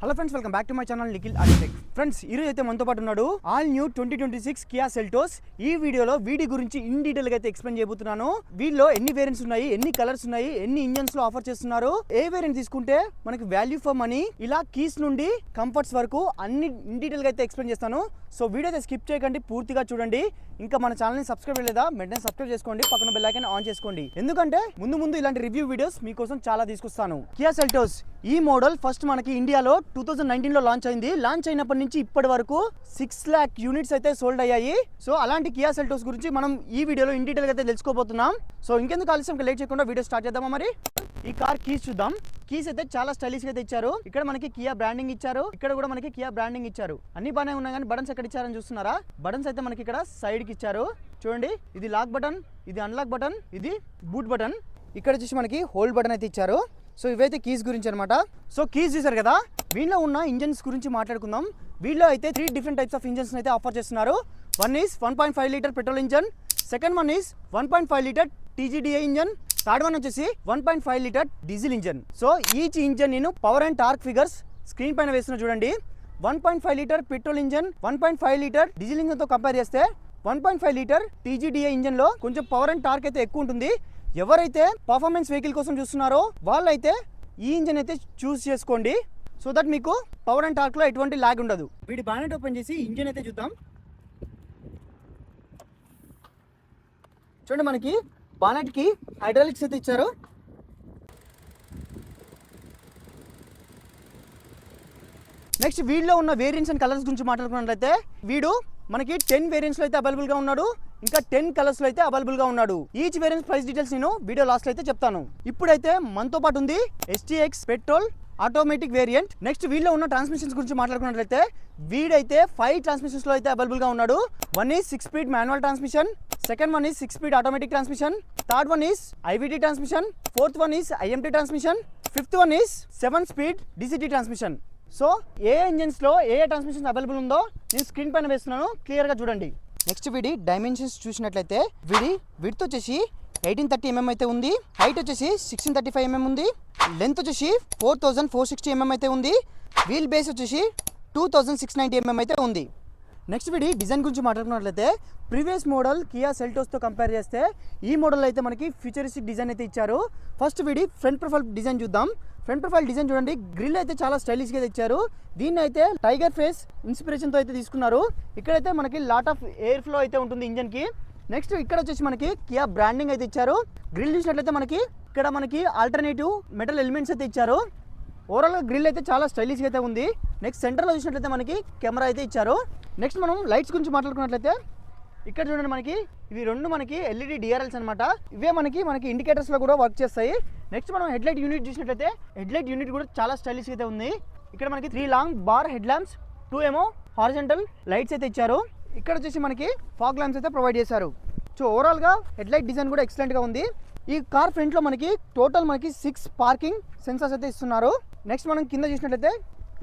Hello friends, welcome back to my channel Nikhil architect. Friends, ఈరోజు అయితే మనతో పాటు ఉన్నాడు ఆల్ న్యూ 2026 కియా సెల్టోస్. ఈ వీడియోలో వీడి గురించి ఇన్ డీటెయిల్ గా అయితే ఎక్స్ప్లెయిన్ చేయబోతున్నాను. వీటిలో ఎన్ని వేరియంట్స్ ఉన్నాయి, ఎన్ని కలర్స్ ఉన్నాయి, ఎన్ని ఇంజన్స్ లో ఆఫర్ చేస్తున్నారు, ఏ వేరియంట్ తీసుకుంటే మనకి వాల్యూ ఫర్ మనీ, ఇలా కీస్ నుండి కంఫర్ట్స్ వరకు అన్ని ఇన్ డీటెయిల్ గా అయితే ఎక్స్ప్లెయిన్ చేస్తాను. సో వీడియో అయితే స్కిప్ చేయకండి, పూర్తిగా చూడండి. ఇంకా మన ఛానల్ ని సబ్స్క్రైబ్ చేయలేదా, వెంటనే సబ్స్క్రైబ్ చేసుకోండి, పక్కన బెల్ ఐకాన్ ఆన్ చేసుకోండి. ఎందుకంటే ముందు ఇలాంటి రివ్యూ వీడియోస్ మీకోసం చాలా తీసుకొస్తాను. కియా సెల్టోస్ ఈ మోడల్ ఫస్ట్ మనకి ఇండియాలో 2019 లో లాంచ్ అయింది. లాంచ్ అయినప్పటి నుంచి ఇప్పటి వరకు 6 lakh యూనిట్స్ అయితే సోల్డ్ అయ్యాయి. సో అలాంటి కియా సెల్టోస్ గురించి మనం ఈ వీడియోలో ఇన్ డీటెయిల్ గా అయితే తెలుసుకోబోతున్నాం. సో ఇంకెందుకు ఆలస్యం, లేట్ చేయకుండా వీడియో స్టార్ట్ చేద్దామా. మరి ఈ కార్ కీస్ చూద్దాం. కీస్ అయితే చాలా స్టైలిష్ గా అయితే ఇచ్చారు. ఇక్కడ మనకి కియా బ్రాండింగ్ ఇచ్చారు, ఇక్కడ కూడా మనకి కియా బ్రాండింగ్ ఇచ్చారు. అన్ని బాగానే ఉన్నాయి, కానీ బటన్స్ ఎక్కడ ఇచ్చారని చూస్తున్నారా? బటన్స్ అయితే మనకి ఇక్కడ సైడ్ కి ఇచ్చారు. చూడండి, ఇది లాక్ బటన్, ఇది అన్లాక్ బటన్, ఇది బూట్ బటన్. ఇక్కడ వచ్చేసి మనకి హోల్డ్ బటన్ అయితే ఇచ్చారు. సో ఇవైతే కీస్ గురించి అనమాట. సో కీస్ చూసారు కదా, వీళ్ళలో ఉన్న ఇంజన్స్ గురించి మాట్లాడుకుందాం. వీళ్ళలో అయితే 3 డిఫరెంట్ టైప్స్ ఆఫ్ ఇంజన్స్ అయితే ఆఫర్ చేస్తున్నారు. One is 1.5 litre petrol engine, second one is 1.5 litre TGDI engine, third one వచ్చేసి 1.5 litre diesel engine. So each engine నేను power and torque figures screen పైన వేస్తున్నా చూడండి. 1.5 litre petrol engine 1.5 litre diesel engine తో compare చేస్తే 1.5 litre TGDI engine లో కొంచెం power and torque అయితే ఎక్కువ ఉంటుంది. ఎవరైతే పర్ఫార్మెన్స్ వెహికల్ కోసం చూస్తున్నారో వాళ్ళైతే ఈ ఇంజన్ అయితే చూస్ చేసుకోండి. సో దట్ మీకు పవర్ అండ్ టార్క్ లో ఎటువంటి లాగ్ ఉండదు. వీడి బానెట్ ఓపెన్ చేసి ఇంజన్ అయితే చూద్దాం. చూడండి, మనకి బానెట్ కి హైడ్రాలిక్స్ అయితే ఇచ్చారు. నెక్స్ట్ వీడిలో ఉన్న వేరియంట్స్ అండ్ కలర్స్ గురించి మాట్లాడుకున్నట్లయితే వీడు మనకి 10 వేరియంట్స్ లో అయితే అవైలబుల్ గా ఉన్నాడు, ఇంకా 10 కలర్స్ లో అయితే అవైలబుల్ గా ఉన్నాడు. ఈచ్ వేరియంట్ ప్రైస్ డీటెయిల్స్ నేను వీడియో లాస్ట్ లో అయితే చెప్తాను. ఇప్పుడైతే మనతో పాటు ఉంది STX petrol automatic variant. Next వీళ్ళలో ఉన్న ట్రాన్స్మిషన్స్ గురించి మాట్లాడుకున్నట్లయితే వీడైతే 5 ట్రాన్స్మిషన్స్ లో అయితే అవైలబుల్ గా ఉన్నాడు. One is 6 speed manual transmission, second one is 6 speed automatic transmission, third one is IVT transmission, fourth one is IMT transmission, fifth one is 7 speed DCT transmission. So A engines లో ఏ transmission available ఉందో నేను screen పైన వేస్తున్నాను, clear గా చూడండి. Next వీడి dimensions చూసినట్లయితే వీడి విడ్త్ వచ్చేసి 1830 mm అయితే ఉంది, హైట్ వచ్చేసి 1635 mm ఉంది, లెంత్ వచ్చేసి 4460 mm అయితే ఉంది, వీల్ బేస్ వచ్చేసి 2690 mm అయితే ఉంది. నెక్స్ట్ వీడి డిజైన్ గురించి మాట్లాడుకున్నట్లయితే ప్రీవియస్ మోడల్ కియా సెల్టోస్తో కంపేర్ చేస్తే ఈ మోడల్ అయితే మనకి ఫ్యూచరిస్టిక్ డిజైన్ అయితే ఇచ్చారు. ఫస్ట్ వీడి ఫ్రంట్ ప్రొఫైల్ డిజైన్ చూద్దాం. ఫ్రంట్ ప్రొఫైల్ డిజైన్ చూడండి, గ్రిల్ అయితే చాలా స్టైలిష్గా ఇచ్చారు. దీన్ని అయితే టైగర్ ఫేస్ ఇన్స్పిరేషన్తో అయితే తీసుకున్నారు. ఇక్కడైతే మనకి లాట్ ఆఫ్ ఎయిర్ ఫ్లో అయితే ఉంటుంది ఇంజన్కి. నెక్స్ట్ ఇక్కడ వచ్చేసి మనకి కియా బ్రాండింగ్ అయితే ఇచ్చారు. గ్రిల్ చూసినట్లయితే మనకి ఇక్కడ మనకి ఆల్టర్నేటివ్ మెటల్ ఎలిమెంట్స్ అయితే ఇచ్చారు. ఓవరాల్గా గ్రిల్ అయితే చాలా స్టైలిష్గా అయితే ఉంది. నెక్స్ట్ సెంటర్లో చూసినట్లయితే మనకి కెమెరా అయితే ఇచ్చారు. నెక్స్ట్ మనం లైట్స్ గురించి మాట్లాడుకున్నట్లయితే ఇక్కడ చూడండి, మనకి ఇవి రెండు మనకి LED DRLs అనమాట. ఇవే మనకి ఇండికేటర్స్లో కూడా వర్క్ చేస్తాయి. నెక్స్ట్ మనం హెడ్ లైట్ యూనిట్ చూసినట్లయితే హెడ్ లైట్ యూనిట్ కూడా చాలా స్టైలిష్గా అయితే ఉంది. ఇక్కడ మనకి 3 లాంగ్ బార్ హెడ్ ల్యాంప్స్, 2 ఏమో హారిజంటల్ లైట్స్ అయితే ఇచ్చారు. ఇక్కడ వచ్చేసి మనకి ఫాగ్ ల్యాంప్స్ అయితే ప్రొవైడ్ చేశారు. సో ఓవరాల్గా హెడ్ లైట్ డిజైన్ కూడా ఎక్సలెంట్గా ఉంది. ఈ కార్ ఫ్రంట్లో మనకి టోటల్ మనకి 6 పార్కింగ్ సెన్సార్స్ అయితే ఇస్తున్నారు. నెక్స్ట్ మనం కింద చూసినట్లయితే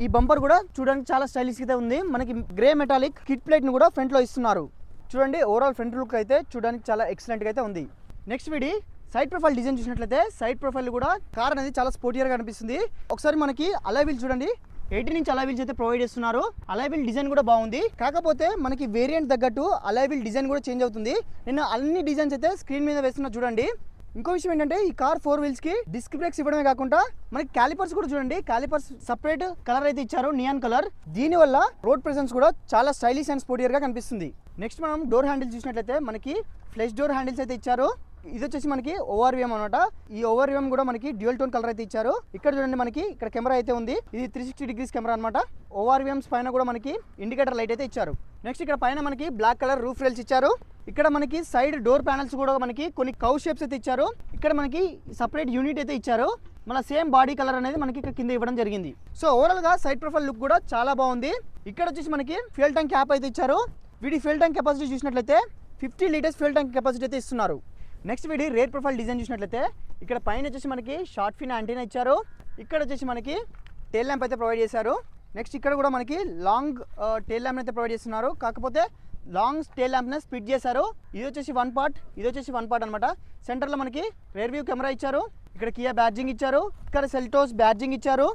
ఈ బంపర్ కూడా చూడడానికి చాలా స్టైలిష్ అయితే ఉంది. మనకి గ్రే మెటాలిక్ కిట్ ప్లేట్ని కూడా ఫ్రంట్లో ఇస్తున్నారు. చూడండి, ఓవరాల్ ఫ్రంట్ లుక్ అయితే చూడడానికి చాలా ఎక్సలెంట్గా అయితే ఉంది. నెక్స్ట్ వీడి సైడ్ ప్రొఫైల్ డిజైన్ చూసినట్లయితే సైడ్ ప్రొఫైల్ కూడా కార్ అనేది చాలా స్పోర్టియర్గా అనిపిస్తుంది. ఒకసారి మనకి అలాయ్ వీల్ చూడండి, 18 ఇంచ్ అలాయ్ వీల్స్ అయితే ప్రొవైడ్ చేస్తున్నారు. అలాయ్ వీల్ డిజైన్ కూడా బాగుంది. కాకపోతే మనకి వేరియంట్ తగ్గట్టు అలాయ్ వీల్ డిజైన్ కూడా చేంజ్ అవుతుంది. నేను అన్ని డిజైన్స్ అయితే స్క్రీన్ మీద వేస్తున్నా చూడండి. ఇంకో విషయం ఏంటంటే ఈ కార్ 4 వీల్స్ కి డిస్క్ బ్రేక్స్ ఇవ్వడమే కాకుండా మనకి క్యాలిపర్స్ కూడా చూడండి, క్యాలిపర్స్ సపరేట్ కలర్ అయితే ఇచ్చారు, నియాన్ కలర్. దీనివల్ల రోడ్ ప్రెసెన్స్ కూడా చాలా స్టైలిష్ అండ్ స్పోర్టియర్ గా కనిపిస్తుంది. నెక్స్ట్ మనం డోర్ హ్యాండిల్స్ చూసినట్లయితే మనకి ఫ్లెష్ డోర్ హ్యాండిల్స్ అయితే ఇచ్చారు. ఇది వచ్చేసి మనకి ORVM అనమాట. ఈ ORVM కూడా మనకి డ్యూయల్ టోన్ కలర్ అయితే ఇచ్చారు. ఇక్కడ చూడండి, మనకి ఇక్కడ కెమెరా అయితే ఉంది. ఇది 360 degrees కెమెరా అనమాట. ORVMs పైన కూడా మనకి ఇండికేటర్ లైట్ అయితే ఇచ్చారు. నెక్స్ట్ ఇక్కడ పైన మనకి బ్లాక్ కలర్ రూఫ్ రైల్స్ ఇచ్చారు. ఇక్కడ మనకి సైడ్ డోర్ ప్యానల్స్ కూడా మనకి కొన్ని కౌ షేప్స్ అయితే ఇచ్చారు. ఇక్కడ మనకి సపరేట్ యూనిట్ అయితే ఇచ్చారు. మన సేమ్ బాడీ కలర్ అనేది మనకి ఇక్కడ కింద ఇవ్వడం జరిగింది. సో ఓవరాల్ గా సైడ్ ప్రొఫైల్ లుక్ కూడా చాలా బాగుంది. ఇక్కడ వచ్చేసి మనకి ఫ్యూయల్ ట్యాంక్ క్యాప్ అయితే ఇచ్చారు. వీడి ఫ్యూయల్ ట్యాంక్ కెపాసిటీ చూసినట్లయితే 50 లీటర్స్ ఫ్యూయల్ ట్యాంక్ కెపాసిటీ అయితే ఇస్తున్నారు. నెక్స్ట్ వీడి రేర్ ప్రొఫైల్ డిజైన్ చూసినట్లయితే ఇక్కడ పైన వచ్చేసి మనకి షార్ట్ ఫిన్ యాంటీనా ఇచ్చారు. ఇక్కడ వచ్చేసి మనకి టెయిల్ ల్యాంప్ అయితే ప్రొవైడ్ చేశారు. నెక్స్ట్ ఇక్కడ కూడా మనకి లాంగ్ టెయిల్ ల్యాంప్ అయితే ప్రొవైడ్ చేస్తున్నారు. కాకపోతే లాంగ్ టెయిల్ ల్యాంప్ని స్ప్లిట్ చేశారు. ఇది వచ్చేసి 1 పార్ట్, ఇది వచ్చేసి 1 పార్ట్ అనమాట. సెంటర్లో మనకి రేర్ వ్యూ కెమెరా ఇచ్చారు. ఇక్కడ కియా బ్యాడ్జింగ్ ఇచ్చారు. ఇక్కడ సెల్టోస్ బ్యాడ్జింగ్ ఇచ్చారు.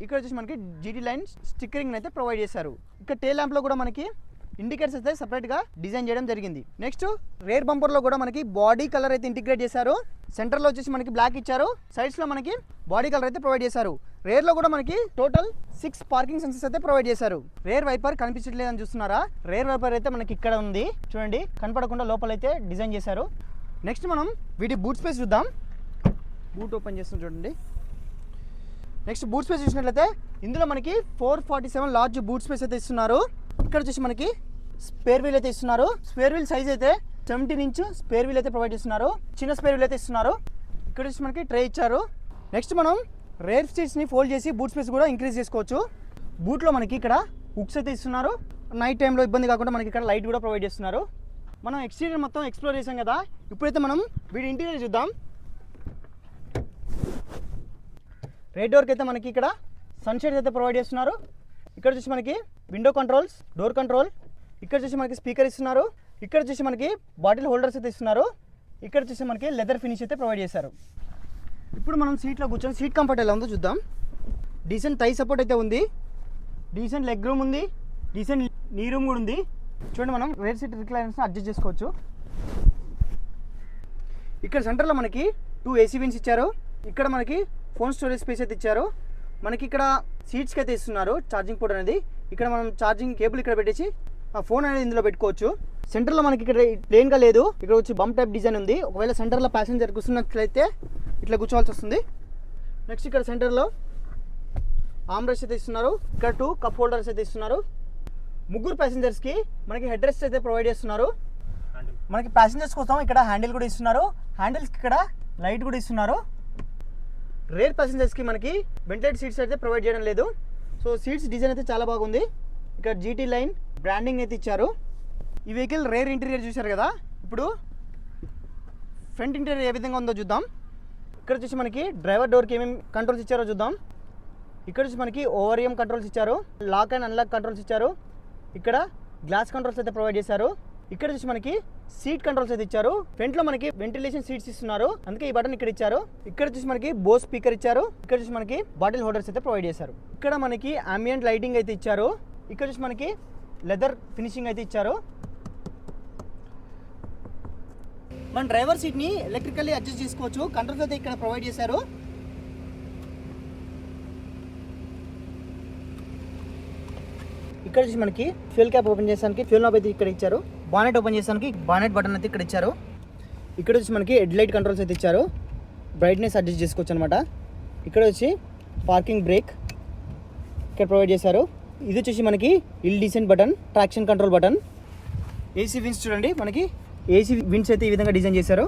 ఇక్కడ వచ్చేసి మనకి జీటీ లైన్ స్టిక్కరింగ్ అయితే ప్రొవైడ్ చేశారు. ఇక్కడ టేల్ ల్యాంప్లో కూడా మనకి ఇండికేటర్స్ అయితే సపరేట్గా డిజైన్ చేయడం జరిగింది. నెక్స్ట్ రేర్ బంపర్లో కూడా మనకి బాడీ కలర్ అయితే ఇంటిగ్రేట్ చేశారు. సెంటర్లో వచ్చేసి మనకి బ్లాక్ ఇచ్చారు, సైడ్స్లో మనకి బాడీ కలర్ అయితే ప్రొవైడ్ చేశారు. రేర్లో కూడా మనకి టోటల్ 6 పార్కింగ్ సెన్సర్స్ అయితే ప్రొవైడ్ చేశారు. రేర్ వైపర్ కనిపించట్లేదని చూస్తున్నారా? రేర్ వైపర్ అయితే మనకి ఇక్కడ ఉంది చూడండి, కనపడకుండా లోపలైతే డిజైన్ చేశారు. నెక్స్ట్ మనం వీటి బూట్ స్పేస్ చూద్దాం. బూట్ ఓపెన్ చేస్తాం చూడండి. నెక్స్ట్ బూట్ స్పేస్ చూసినట్లయితే ఇందులో మనకి 447 లార్జ్ బూట్ స్పేస్ అయితే ఇస్తున్నారు. ఇక్కడ వచ్చేసి మనకి స్పేర్ వీల్ అయితే ఇస్తున్నారు. స్పేర్ వీల్ సైజ్ అయితే 17 ఇంచ్ స్పేర్ వీల్ అయితే ప్రొవైడ్ చేస్తున్నారు. చిన్న స్పేర్ వీల్ అయితే ఇస్తున్నారు. ఇక్కడ వచ్చి మనకి ట్రే ఇచ్చారు. నెక్స్ట్ మనం రేర్ సీట్స్ని ఫోల్డ్ చేసి బూట్ స్పేస్ కూడా ఇంక్రీజ్ చేసుకోవచ్చు. బూట్లో మనకి ఇక్కడ హుక్స్ అయితే ఇస్తున్నారు. నైట్ టైంలో ఇబ్బంది కాకుండా మనకి ఇక్కడ లైట్ కూడా ప్రొవైడ్ చేస్తున్నారు. మనం ఎక్స్టీరియర్ మొత్తం ఎక్స్ప్లోర్ చేసాం కదా, ఇప్పుడైతే మనం వీడి ఇంటీరియర్ చూద్దాం. రైట్ డోర్కి అయితే మనకి ఇక్కడ సన్షేడ్స్ అయితే ప్రొవైడ్ చేస్తున్నారు. ఇక్కడ వచ్చేసి మనకి విండో కంట్రోల్స్, డోర్ కంట్రోల్, ఇక్కడ వచ్చేసి మనకి స్పీకర్ ఇస్తున్నారు. ఇక్కడ వచ్చేసి మనకి బాటిల్ హోల్డర్స్ అయితే ఇస్తున్నారు. ఇక్కడ వచ్చేసి మనకి లెదర్ ఫినిష్ అయితే ప్రొవైడ్ చేశారు. ఇప్పుడు మనం సీట్లో కూర్చొని సీట్ కంఫర్ట్ ఎలా ఉందో చూద్దాం. డీసెంట్ థై సపోర్ట్ అయితే ఉంది, డీసెంట్ లెగ్ రూమ్ ఉంది, డీసెంట్ నీ రూమ్ కూడా ఉంది. చూడండి మనం రేర్ సీట్ రిక్లైనర్స్ని అడ్జస్ట్ చేసుకోవచ్చు. ఇక్కడ సెంటర్లో మనకి 2 AC విన్స్ ఇచ్చారు. ఇక్కడ మనకి ఫోన్ స్టోరేజ్ స్పేస్ అయితే ఇచ్చారు. మనకి ఇక్కడ సీట్స్కి అయితే ఇస్తున్నారు ఛార్జింగ్ పోర్ట్ అనేది. ఇక్కడ మనం ఛార్జింగ్ కేబుల్ ఇక్కడ పెట్టేసి ఆ ఫోన్ అనేది ఇందులో పెట్టుకోవచ్చు. సెంటర్లో మనకి ఇక్కడ ప్లేన్గా లేదు, ఇక్కడ వచ్చి బంప్ టైప్ డిజైన్ ఉంది. ఒకవేళ సెంటర్లో ప్యాసింజర్ కూర్చున్నట్లయితే ఇట్లా కూర్చోవాల్సి వస్తుంది. నెక్స్ట్ ఇక్కడ సెంటర్లో ఆమ్రెస్ట్ అయితే ఇస్తున్నారు. ఇక్కడ 2 కప్ హోల్డర్స్ అయితే ఇస్తున్నారు. 3 ప్యాసింజర్స్కి మనకి హెడ్ రెస్ట్ అయితే ప్రొవైడ్ చేస్తున్నారు. మనకి ప్యాసింజర్స్ కోసం ఇక్కడ హ్యాండిల్ కూడా ఇస్తున్నారు. హ్యాండిల్స్కి ఇక్కడ లైట్ కూడా ఇస్తున్నారు. రేర్ ప్యాసింజర్స్కి మనకి వెంటిలేటెడ్ సీట్స్ అయితే ప్రొవైడ్ చేయడం లేదు. సో సీట్స్ డిజైన్ అయితే చాలా బాగుంది. ఇక్కడ జీటీ లైన్ బ్రాండింగ్ అయితే ఇచ్చారు. ఈ వెహికల్ రేర్ ఇంటీరియర్ చూశారు కదా, ఇప్పుడు ఫ్రంట్ ఇంటీరియర్ ఏ విధంగా ఉందో చూద్దాం. ఇక్కడ వచ్చేసి మనకి డ్రైవర్ డోర్కి ఏమేమి కంట్రోల్స్ ఇచ్చారో చూద్దాం. ఇక్కడ వచ్చి మనకి ఓవర్ఎం కంట్రోల్స్ ఇచ్చారు, లాక్ అండ్ అన్లాక్ కంట్రోల్స్ ఇచ్చారు. ఇక్కడ గ్లాస్ కంట్రోల్స్ అయితే ప్రొవైడ్ చేశారు. ఇక్కడ వచ్చి మనకి సీట్ కంట్రోల్స్ అయితే ఇచ్చారు. ఫ్రంట్ లో మనకి వెంటిలేషన్ సీట్స్ ఇస్తున్నారు, అందుకే ఈ బటన్ ఇక్కడ ఇచ్చారు. ఇక్కడ వచ్చి మనకి బోస్ స్పీకర్ ఇచ్చారు. ఇక్కడ వచ్చి మనకి బాటిల్ హోల్డర్స్ అయితే ప్రొవైడ్ చేశారు. ఇక్కడ మనకి అంబియంట్ లైటింగ్ అయితే ఇచ్చారు. ఇక్కడ వచ్చి మనకి లెదర్ ఫినిషింగ్ అయితే ఇచ్చారు. మన డ్రైవర్ సీట్ని ఎలక్ట్రికల్లీ అడ్జస్ట్ చేసుకోవచ్చు. కంట్రోల్స్ అయితే ఇక్కడ ప్రొవైడ్ చేశారు. ఇక్కడ వచ్చి మనకి ఫ్యూల్ క్యాప్ ఓపెన్ చేసానికి ఫ్యూల్ నాబ్ అయితే ఇక్కడ ఇచ్చారు. బానెట్ ఓపెన్ చేసానికి బానెట్ బటన్ అయితే ఇక్కడ ఇచ్చారు. ఇక్కడ వచ్చి మనకి హెడ్ లైట్ కంట్రోల్స్ అయితే ఇచ్చారు. బ్రైట్నెస్ అడ్జస్ట్ చేసుకోవచ్చు అనమాట. ఇక్కడ వచ్చి పార్కింగ్ బ్రేక్ ఇక్కడ ప్రొవైడ్ చేశారు. ఇది వచ్చేసి మనకి hill descent button, traction control button. AC vents చూడండి, మనకి ఏసీ విన్స్ అయితే ఈ విధంగా డిజైన్ చేశారు.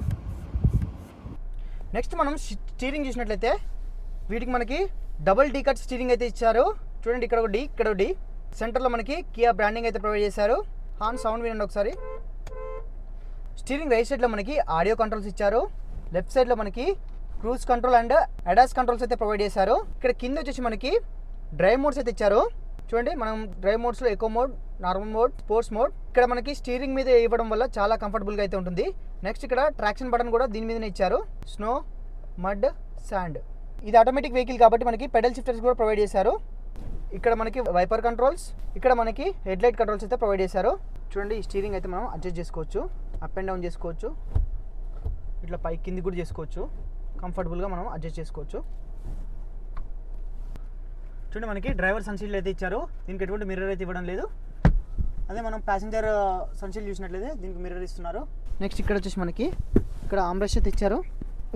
నెక్స్ట్ మనం స్టీరింగ్ చూసినట్లయితే వీటికి మనకి డబుల్ డీ కట్ స్టీరింగ్ అయితే ఇచ్చారు. చూడండి ఇక్కడ ఒక డి, ఇక్కడ ఒక డి. సెంటర్లో మనకి కియా బ్రాండింగ్ అయితే ప్రొవైడ్ చేశారు. హార్న్ సౌండ్ వినండి ఒకసారి. స్టీరింగ్ రైట్ సైడ్లో మనకి ఆడియో కంట్రోల్స్ ఇచ్చారు. లెఫ్ట్ సైడ్లో మనకి cruise control and ADAS controls అయితే ప్రొవైడ్ చేశారు. ఇక్కడ కింద వచ్చేసి మనకి డ్రైవ్ మోడ్స్ అయితే ఇచ్చారు. చూడండి మనం డ్రైవ్ మోడ్స్లో eco mode, normal mode, sports mode. ఇక్కడ మనకి స్టీరింగ్ మీద ఇవ్వడం వల్ల చాలా కంఫర్టబుల్గా అయితే ఉంటుంది. నెక్స్ట్ ఇక్కడ ట్రాక్షన్ బటన్ కూడా దీని మీదనే ఇచ్చారు. Snow, mud, sand. ఇది ఆటోమేటిక్ వెహికల్ కాబట్టి మనకి పెడల్ షిఫ్టర్స్ కూడా ప్రొవైడ్ చేశారు. ఇక్కడ మనకి వైపర్ కంట్రోల్స్, ఇక్కడ మనకి హెడ్ లైట్ కంట్రోల్స్ అయితే ప్రొవైడ్ చేశారు. చూడండి ఈ స్టీరింగ్ అయితే మనం అడ్జస్ట్ చేసుకోవచ్చు, అప్ అండ్ డౌన్ చేసుకోవచ్చు, ఇట్లా పై కింది కూడా చేసుకోవచ్చు. కంఫర్టబుల్గా మనం అడ్జస్ట్ చేసుకోవచ్చు. చూడండి మనకి డ్రైవర్ సన్షీల్డ్ అయితే ఇచ్చారు. దీనికి ఎటువంటి మిర్రర్ అయితే ఇవ్వడం లేదు. అదే మనం ప్యాసింజర్ సన్షీల్డ్ చూసినట్లయితే దీనికి మిర్రర్ ఇస్తున్నారు. నెక్స్ట్ ఇక్కడ వచ్చేసి మనకి ఇక్కడ ఆమ్రెస్ట్ అయితే ఇచ్చారు.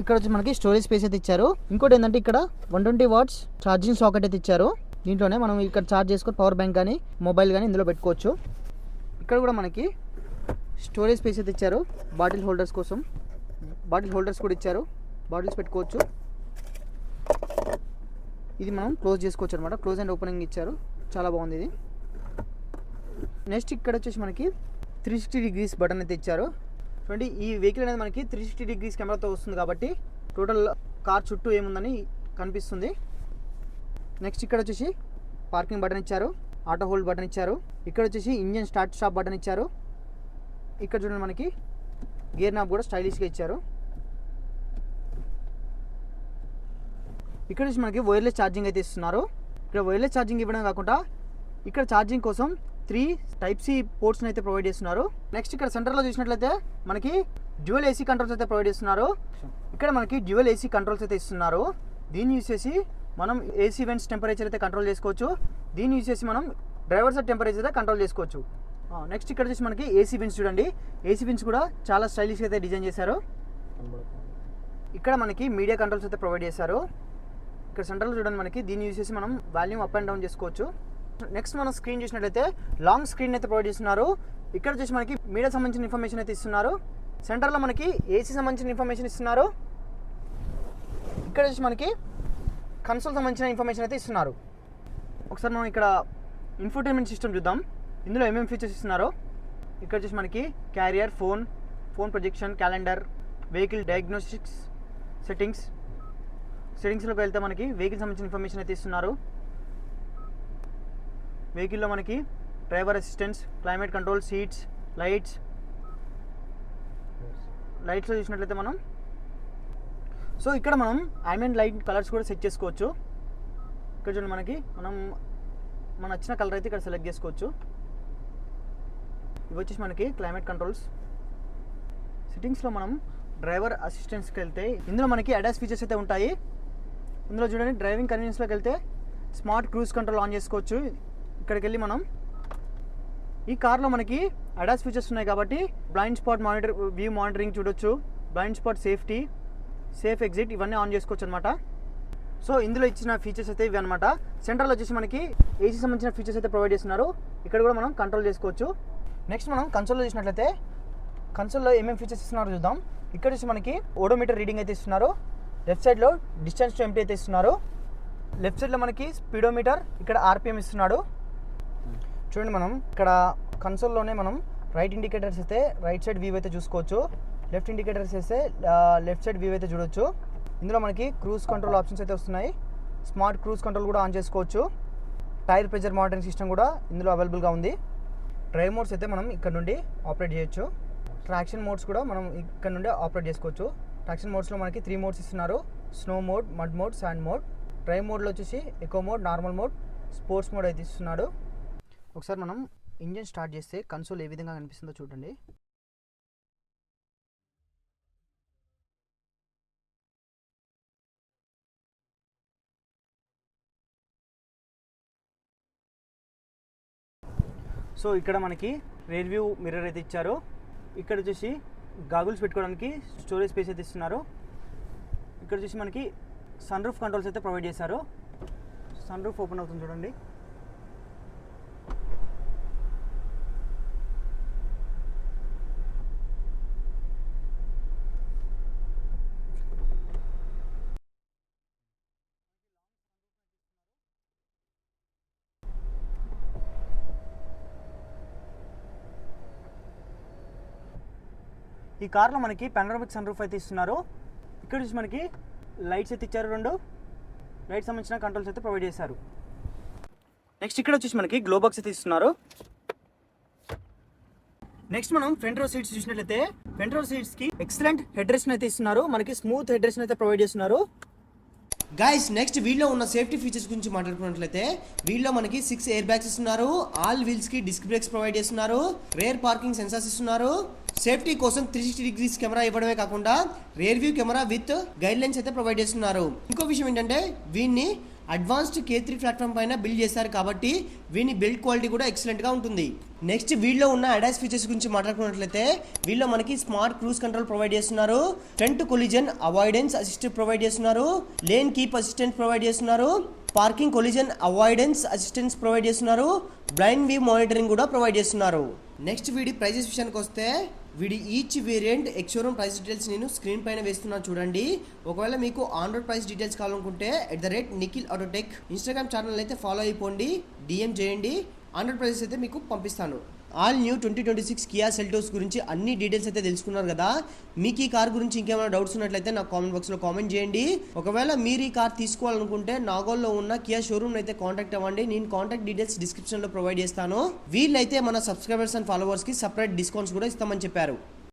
ఇక్కడ వచ్చి మనకి స్టోరేజ్ స్పేస్ అయితే ఇచ్చారు. ఇంకోటి ఏంటంటే ఇక్కడ 120 వాట్స్ ఛార్జింగ్ సాకెట్ అయితే ఇచ్చారు. దీంట్లోనే మనం ఇక్కడ ఛార్జ్ చేసుకొని పవర్ బ్యాంక్ కానీ మొబైల్ కానీ ఇందులో పెట్టుకోవచ్చు. ఇక్కడ కూడా మనకి స్టోరేజ్ స్పేస్ అయితే ఇచ్చారు. బాటిల్ హోల్డర్స్ కోసం బాటిల్ హోల్డర్స్ కూడా ఇచ్చారు, బాటిల్స్ పెట్టుకోవచ్చు. ఇది మనం క్లోజ్ చేసుకోవచ్చు అనమాట. క్లోజ్ అండ్ ఓపెనింగ్ ఇచ్చారు, చాలా బాగుంది ఇది. నెక్స్ట్ ఇక్కడ వచ్చేసి మనకి 360 డిగ్రీస్ బటన్ అయితే ఇచ్చారు. చూడండి ఈ వెహికల్ అనేది మనకి 360 డిగ్రీస్ కెమెరాతో వస్తుంది కాబట్టి టోటల్ కార్ చుట్టూ ఏముందని కనిపిస్తుంది. నెక్స్ట్ ఇక్కడ వచ్చేసి పార్కింగ్ బటన్ ఇచ్చారు, ఆటో హోల్డ్ బటన్ ఇచ్చారు. ఇక్కడ వచ్చేసి ఇంజన్ స్టార్ట్ స్టాప్ బటన్ ఇచ్చారు. ఇక్కడ చూడండి మనకి గేర్ నాబ్ కూడా స్టైలిష్గా ఇచ్చారు. ఇక్కడ వచ్చి మనకి వైర్లెస్ ఛార్జింగ్ అయితే ఇస్తున్నారు. ఇక్కడ వైర్లెస్ ఛార్జింగ్ ఇవ్వడం కాకుండా ఇక్కడ ఛార్జింగ్ కోసం 3 టైప్ సి పోర్ట్స్ని అయితే ప్రొవైడ్ చేస్తున్నారు. నెక్స్ట్ ఇక్కడ సెంటర్లో చూసినట్లయితే మనకి డ్యూయల్ ఏసీ కంట్రోల్స్ అయితే ప్రొవైడ్ చేస్తున్నారు. ఇక్కడ మనకి డ్యూయల్ ఏసీ కంట్రోల్స్ అయితే ఇస్తున్నారు. దీన్ని యూజ్ చేసి మనం ఏసీ వెంట్స్ టెంపరేచర్ అయితే కంట్రోల్ చేసుకోవచ్చు. దీన్ని యూజ్ చేసి మనం డ్రైవర్ సైడ్ టెంపరేచర్ అయితే కంట్రోల్ చేసుకోవచ్చు. నెక్స్ట్ ఇక్కడ వచ్చేసి మనకి ఏసీ విన్స్ చూడండి. ఏసీ విన్స్ కూడా చాలా స్టైలిష్గా అయితే డిజైన్ చేశారు. ఇక్కడ మనకి మీడియా కంట్రోల్స్ అయితే ప్రొవైడ్ చేశారు. ఇక్కడ సెంటర్లో చూడండి మనకి దీన్ని యూజ్ చేసి మనం వాల్యూమ్ అప్ అండ్ డౌన్ చేసుకోవచ్చు. నెక్స్ట్ మనం స్క్రీన్ చూసినట్లయితే లాంగ్ స్క్రీన్ అయితే ప్రొవైడ్ చేస్తున్నారు. ఇక్కడ వచ్చేసి మనకి మీడియా సంబంధించిన ఇన్ఫర్మేషన్ అయితే ఇస్తున్నారు. సెంటర్లో మనకి ఏసీ సంబంధించిన ఇన్ఫర్మేషన్ ఇస్తున్నారు. ఇక్కడ వచ్చేసి మనకి కన్సోల్ సంబంధించిన ఇన్ఫర్మేషన్ అయితే ఇస్తున్నారు. ఒకసారి మనం ఇక్కడ ఇన్ఫోటైన్మెంట్ సిస్టమ్ చూద్దాం. ఇందులో ఏమేమి ఫీచర్స్ ఇస్తున్నారో ఇక్కడ వచ్చేసి మనకి carrier, phone projection, calendar, vehicle diagnostics, సెట్టింగ్స్లోకి వెళ్తే మనకి వెహికల్ సంబంధించిన ఇన్ఫర్మేషన్ అయితే ఇస్తున్నారు. వెహికల్లో మనకి driver assistance, climate control, seats, లైట్స్లో చూసినట్లయితే మనం ఇక్కడ మనం ambient లైట్ కలర్స్ కూడా సెట్ చేసుకోవచ్చు. ఇక్కడ చూడండి మనకి మన నచ్చిన కలర్ అయితే ఇక్కడ సెలెక్ట్ చేసుకోవచ్చు. ఇవి వచ్చేసి మనకి క్లైమేట్ కంట్రోల్స్. సెట్టింగ్స్లో మనం డ్రైవర్ అసిస్టెన్స్కి వెళ్తే ఇందులో మనకి అడాస్ ఫీచర్స్ అయితే ఉంటాయి. ఇందులో చూడండి డ్రైవింగ్ కన్వీనియన్స్లోకి వెళ్తే స్మార్ట్ క్రూజ్ కంట్రోల్ ఆన్ చేసుకోవచ్చు. ఇక్కడికి వెళ్ళి మనం ఈ కార్లో మనకి అడాస్ ఫీచర్స్ ఉన్నాయి కాబట్టి బ్లైండ్ స్పాట్ వ్యూ మానిటరింగ్ చూడొచ్చు, బ్లైండ్ స్పాట్ సేఫ్ ఎగ్జిట్ ఇవన్నీ ఆన్ చేసుకోవచ్చు అనమాట. ఇందులో ఇచ్చిన ఫీచర్స్ అయితే ఇవి అనమాట. సెంటర్లో వచ్చేసి మనకి ఏసీ సంబంధించిన ఫీచర్స్ అయితే ప్రొవైడ్ చేస్తున్నారు. ఇక్కడ కూడా మనం కంట్రోల్ చేసుకోవచ్చు. నెక్స్ట్ మనం కన్సోల్లో చూసినట్లయితే కన్సోల్లో ఏమేమి ఫీచర్స్ ఇస్తున్నారో చూద్దాం. ఇక్కడ వచ్చి మనకి ఓడోమీటర్ రీడింగ్ అయితే ఇస్తున్నారు. లెఫ్ట్ సైడ్లో డిస్టెన్స్ టు ఎంటీ అయితే ఇస్తున్నారు. లెఫ్ట్ సైడ్లో మనకి స్పీడోమీటర్, ఇక్కడ ఆర్పిఎం ఇస్తున్నాడు. చూడండి మనం ఇక్కడ కన్సోల్లోనే మనం రైట్ ఇండికేటర్స్ అయితే రైట్ సైడ్ వ్యూ అయితే చూసుకోవచ్చు. లెఫ్ట్ ఇండికేటర్స్ వేస్తే లెఫ్ట్ సైడ్ వ్యూ అయితే చూడొచ్చు. ఇందులో మనకి క్రూజ్ కంట్రోల్ ఆప్షన్స్ అయితే వస్తున్నాయి. స్మార్ట్ క్రూజ్ కంట్రోల్ కూడా ఆన్ చేసుకోవచ్చు. టైర్ ప్రెజర్ మానిటరింగ్ సిస్టమ్ కూడా ఇందులో అవైలబుల్గా ఉంది. డ్రైవ్ మోడ్స్ అయితే మనం ఇక్కడ నుండి ఆపరేట్ చేయొచ్చు. ట్రాక్షన్ మోడ్స్ కూడా మనం ఇక్కడ నుండి ఆపరేట్ చేసుకోవచ్చు. ట్రాక్షన్ మోడ్స్లో మనకి 3 మోడ్స్ ఇస్తున్నారు: snow mode, mud mode, sand mode. Drive మోడ్లో వచ్చేసి echo mode, normal mode, sports mode అయితే ఇస్తున్నాడు. ఒకసారి మనం ఇంజన్ స్టార్ట్ చేస్తే కన్సోల్ ఏ విధంగా కనిపిస్తుందో చూడండి. ఇక్కడ మనకి రియర్ వ్యూ మిర్రర్ అయితే ఇచ్చారు. ఇక్కడ వచ్చేసి గాగుల్స్ పెట్టుకోవడానికి స్టోరేజ్ స్పేస్ అయితే ఇస్తున్నారు. ఇక్కడ వచ్చేసి మనకి సన్ రూఫ్ కంట్రోల్స్ అయితే ప్రొవైడ్ చేశారు. సన్ రూఫ్ ఓపెన్ అవుతుంది చూడండి. ఈ కార్లో మనకి పానోరామిక్ సన్ రూఫ్ అయితే ఇస్తున్నారు. ఇక్కడ వచ్చి మనకి లైట్స్ అయితే ఇచ్చారు. 2 లైట్ సంబంధించిన కంట్రోల్స్ అయితే ప్రొవైడ్ చేశారు. నెక్స్ట్ ఇక్కడ వచ్చేసి మనకి గ్లో బాక్స్ అయితే ఇస్తున్నారు. నెక్స్ట్ మనం ఫ్రంట్ రో సీట్స్ చూసినట్లయితే ఫ్రంట్ రో సీట్స్కి ఎక్సలెంట్ హెడ్ రెస్ట్ అయితే ఇస్తున్నారు. మనకి స్మూత్ హెడ్ రెస్ట్ అయితే ప్రొవైడ్ చేస్తున్నారు. గైస్ నెక్స్ట్ వీల్లో ఉన్న సేఫ్టీ ఫీచర్స్ గురించి మాట్లాడుకున్నట్లయితే వీల్లో మనకి 6 ఎయిర్ బ్యాగ్స్ ఇస్తున్నారు. ఆల్ వీల్స్ కి డిస్క్ బ్రేక్స్ ప్రొవైడ్ చేస్తున్నారు. రేర్ పార్కింగ్ సెన్సార్స్ ఇస్తున్నారు. సేఫ్టీ కోసం 360 డిగ్రీస్ కెమెరా ఇవ్వడమే కాకుండా rear view camera with guide lines అయితే ప్రొవైడ్ చేస్తున్నారు. ఇంకో విషయం ఏంటంటే వీన్ని అడ్వాన్స్డ్ K3 ప్లాట్ఫామ్ పైన బిల్డ్ చేశారు కాబట్టి వీని బిల్డ్ క్వాలిటీ కూడా ఎక్సలెంట్ గా ఉంటుంది. నెక్స్ట్ వీళ్ళలో ఉన్న అడాస్ ఫీచర్స్ గురించి మాట్లాడుకున్నట్లయితే వీళ్ళలో మనకి స్మార్ట్ క్రూజ్ కంట్రోల్ ప్రొవైడ్ చేస్తున్నారు. Front collision avoidance assist provide చేస్తున్నారు. లేన్ కీప్ అసిస్టెంట్ ప్రొవైడ్ చేస్తున్నారు. Parking collision avoidance assistance provide చేస్తున్నారు. బ్లైండ్ వ్యూ మానిటరింగ్ కూడా ప్రొవైడ్ చేస్తున్నారు. నెక్స్ట్ వీడి ప్రైజెస్ విషయానికి వస్తే వీడి each variant ex-showroom price details నేను స్క్రీన్ పైన వేస్తున్నాను చూడండి. ఒకవేళ మీకు ఆన్ రోడ్ ప్రైస్ డీటెయిల్స్ కావాలనుకుంటే @నిఖిల్ ఆటోటెక్ ఇన్స్టాగ్రామ్ ఛానల్ అయితే ఫాలో అయిపోండి, DM చేయండి. ఆన్ రోడ్ ప్రైసెస్ అయితే మీకు పంపిస్తాను. ఆల్ న్యూ 2026 కియా సెల్టోస్ గురించి అన్ని డీటెయిల్స్ అయితే తెలుసుకున్నారు కదా. మీకు ఈ కార్ గురించి ఇంకేమైనా డౌట్స్ ఉన్నట్లయితే నాకు కామెంట్ బాక్స్లో కామెంట్ చేయండి. ఒకవేళ మీరు ఈ కార్ తీసుకోవాలనుకుంటే నాగోల్లో ఉన్న కియా షోరూమ్ అయితే కాంటాక్ట్ అవ్వండి. నేను కాంటాక్ట్ డీటెయిల్స్ డిస్క్రిప్షన్లో ప్రొవైడ్ చేస్తాను. వీళ్ళైతే మన సబ్స్క్రైబర్స్ అండ్ ఫాలోవర్స్కి సపరేట్ డిస్కౌంట్స్ కూడా ఇస్తామని చెప్పారు.